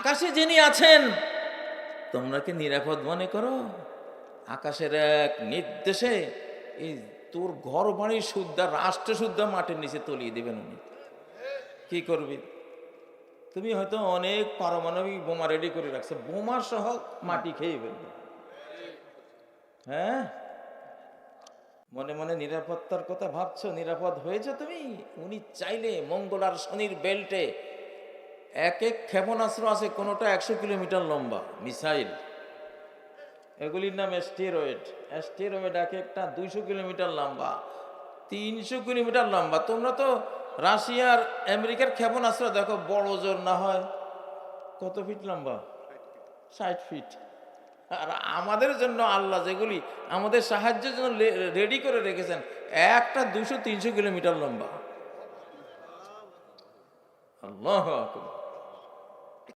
আকাশে যিনি আছেন তোমরা কি নিরাপদ মনে করো? আকাশের এক নির্দেশে এই তোর ঘর বাড়ি শুদ্ধা রাষ্ট্র শুদ্ধা মাটির নিচে তলিয়ে দেবেন উনি। কি করবি? তুমি হয়তো অনেক পারমাণবিক বোমা রেডি করে রাখছো, বোমা সহ মাটি খেয়ে ফেলবে। হ্যাঁ, মনে মনে নিরাপত্তার কথা ভাবছো, নিরাপদ হয়েছে তুমি? উনি চাইলে মঙ্গল আর শনির বেল্টে এক এক ক্ষেপণাস্ত্র আছে, কোনোটা 100 কিলোমিটার লম্বা মিসাইল, এগুলির নাম অ্যাস্টেরয়েড। অ্যাস্টেরয়েড এক একটা 200 কিলোমিটার লম্বা, 300 কিলোমিটার লম্বা। তোমরা তো রাশিয়ার আমেরিকার ক্ষেপণাস্ত্র দেখো, বড় জোর না হয় কত ফিট লম্বা? 60 ফিট। আর আমাদের জন্য আল্লাহ যেগুলি আমাদের সাহায্যের জন্য রেডি করে রেখেছেন, একটা 200-300 কিলোমিটার লম্বা। আল্লাহু আকবার।